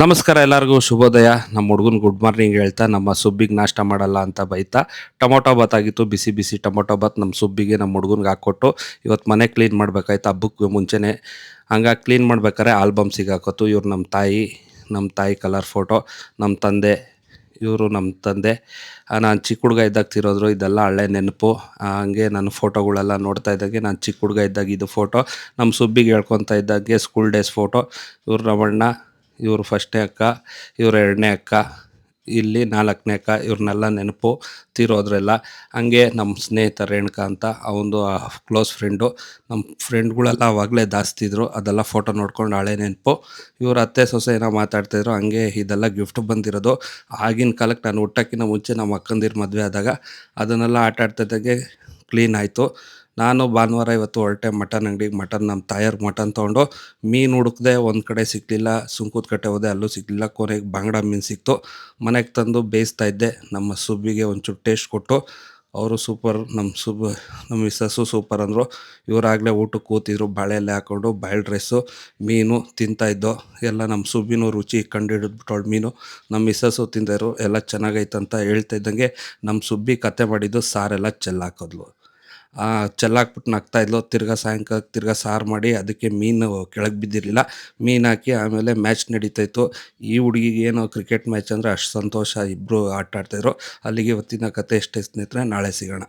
ನಮಸ್ಕಾರ ಎಲ್ಲರಿಗೂ ಶುಭೋದಯ. ನಮ್ಮ ಹುಡುಗನ ಗುಡ್ ಮಾರ್ನಿಂಗ್ ಹೇಳ್ತಾ ನಮ್ಮ ಸುಬ್ಬಿಗೆ ನಾಷ್ಟ ಮಾಡಲ್ಲ ಅಂತ ಬೈತಾ ಟೊಮೊಟೊ ಬಾತ್ ಆಗಿತ್ತು. ಬಿಸಿ ಬಿಸಿ ಟೊಮೊಟೊ ಬಾತ್ ನಮ್ಮ ಸುಬ್ಬಿಗೆ ನಮ್ಮ ಹುಡುಗನ್ಗೆ ಹಾಕ್ಕೊಟ್ಟು ಇವತ್ತು ಮನೆ ಕ್ಲೀನ್ ಮಾಡಬೇಕಾಯ್ತು ಹಬ್ಬಕ್ಕೆ ಮುಂಚೆನೇ. ಹಂಗಾಗಿ ಕ್ಲೀನ್ ಮಾಡ್ಬೇಕಾದ್ರೆ ಆಲ್ಬಮ್ ಸಿಗಾಕೋತು. ಇವ್ರು ನಮ್ಮ ತಾಯಿ ಕಲರ್ ಫೋಟೋ, ನಮ್ಮ ತಂದೆ ಇವರು ನಮ್ಮ ತಂದೆ. ನಾನು ಚಿಕ್ಕ ಹುಡುಗ ಇದ್ದಾಗ ತಿರೋದ್ರು. ಇದೆಲ್ಲ ಹಳೆ ನೆನಪು. ಹಂಗೆ ನನ್ನ ಫೋಟೋಗಳೆಲ್ಲ ನೋಡ್ತಾ ಇದ್ದಾಗೆ ನಾನು ಚಿಕ್ಕ ಹುಡುಗ ಇದ್ದಾಗ ಇದು ಫೋಟೋ, ನಮ್ಮ ಸುಬ್ಬಿಗೆ ಹೇಳ್ಕೊತಾ ಇದ್ದಾಗೆ ಸ್ಕೂಲ್ ಡೇಸ್ ಫೋಟೋ. ಇವ್ರು ನಮ್ಮಣ್ಣ, ಇವರು ಫಸ್ಟ್ನೇ ಅಕ್ಕ, ಇವ್ರು ಎರಡನೇ ಅಕ್ಕ, ಇಲ್ಲಿ ನಾಲ್ಕನೇ ಅಕ್ಕ. ಇವ್ರನ್ನೆಲ್ಲ ನೆನಪು ತೀರೋದ್ರೆಲ್ಲ. ಹಂಗೆ ನಮ್ಮ ಸ್ನೇಹಿತ ರೇಣುಕಾ ಅಂತ, ಅವನದು ಕ್ಲೋಸ್ ಫ್ರೆಂಡು. ನಮ್ಮ ಫ್ರೆಂಡ್ಗಳೆಲ್ಲ ಆವಾಗಲೇ ಜಾಸ್ತಿ ಇದ್ದರು. ಅದೆಲ್ಲ ಫೋಟೋ ನೋಡ್ಕೊಂಡು ಹಳೆ ನೆನಪು. ಇವ್ರ ಅತ್ತೆ ಸೊಸೆ ಏನೋ ಮಾತಾಡ್ತಾಯಿದ್ರು. ಹಂಗೆ ಇದೆಲ್ಲ ಗಿಫ್ಟ್ ಬಂದಿರೋದು. ಆಗಿನ ಕಾಲಕ್ಕೆ ನಾನು ಹುಟ್ಟೋಕ್ಕಿಂತ ಮುಂಚೆ ನಮ್ಮ ಅಕ್ಕಂದಿರು ಮದುವೆ ಆದಾಗ ಅದನ್ನೆಲ್ಲ ಆಟ ಆಡ್ತಿದ್ದಾಗೆ ಕ್ಲೀನ್ ಆಯಿತು. ನಾನು ಭಾನುವಾರ ಇವತ್ತು ಹೊರಟೆ ಮಟನ್ ಅಂಗಡಿಗೆ. ನಮ್ಮ ತಾಯವ್ರಿಗೆ ಮಟನ್ ತೊಗೊಂಡು ಮೀನು ಹುಡುಕ್ದೆ, ಒಂದು ಕಡೆ ಸಿಗಲಿಲ್ಲ. ಸುಂಕದಕಟ್ಟೆ ಹೋದೆ, ಅಲ್ಲೂ ಸಿಗಲಿಲ್ಲ. ಕೊನೆಗೆ ಬಾಂಗ್ಡಾ ಮೀನು ಸಿಕ್ತು. ಮನೆಗೆ ತಂದು ಬೇಯಿಸ್ತಾ ಇದ್ದೆ. ನಮ್ಮ ಸುಬ್ಬಿಗೆ ಒಂಚೂರು ಟೇಸ್ಟ್ ಕೊಟ್ಟು ಅವರು ಸೂಪರ್, ನಮ್ಮ ಮಿಸ್ಸಸ್ಸು ಸೂಪರ್ ಅಂದರು. ಇವರಾಗಲೇ ಊಟಕ್ಕೆ ಕೂತಿದ್ರು, ಬಾಳೆ ಎಲೆ ಹಾಕ್ಕೊಂಡು ಬಾಯ್ಲ್ಡ್ ರೈಸು ಮೀನು ತಿಂತಾಯಿದ್ದೋ. ಎಲ್ಲ ನಮ್ಮ ಸುಬ್ಬಿನೂ ರುಚಿ ಕಂಡುಹಿಡಿದ್ಬಿಟ್ಟವಳು ಮೀನು. ನಮ್ಮ ಮಿಸ್ಸಸ್ಸು ತಿಂತಾಯಿದ್ರು. ಎಲ್ಲ ಚೆನ್ನಾಗೈತಂತ ಹೇಳ್ತಾ ಇದ್ದಂಗೆ ನಮ್ಮ ಸುಬ್ಬಿ ಕತೆ ಮಾಡಿದ್ದು ಸಾರೆಲ್ಲ ಚೆಲ್ಲಾಕಿದ್ಲು. ಚೆಲ್ಲಾಕ್ಬಿಟ್ಟು ನಗ್ತಾಯಿದ್ಲು. ಸಾಯಂಕಾಲಕ್ಕೆ ತಿರ್ಗಾ ಸಾರು ಮಾಡಿ ಅದಕ್ಕೆ ಮೀನು ಕೆಳಗೆ ಬಿದ್ದಿರಲಿಲ್ಲ, ಮೀನು ಹಾಕಿ ಆಮೇಲೆ ಮ್ಯಾಚ್ ನಡೀತಾಯಿತ್ತು. ಈ ಹುಡುಗಿಗೆ ಏನೋ ಕ್ರಿಕೆಟ್ ಮ್ಯಾಚ್ ಅಂದರೆ ಅಷ್ಟು ಸಂತೋಷ. ಇಬ್ಬರು ಆಟ ಆಡ್ತಾಯಿದ್ರು. ಅಲ್ಲಿಗೆ ಇವತ್ತಿನ ಕತೆ. ಎಷ್ಟೇ ಸ್ನೇಹಿತರೆ, ನಾಳೆ ಸಿಗೋಣ.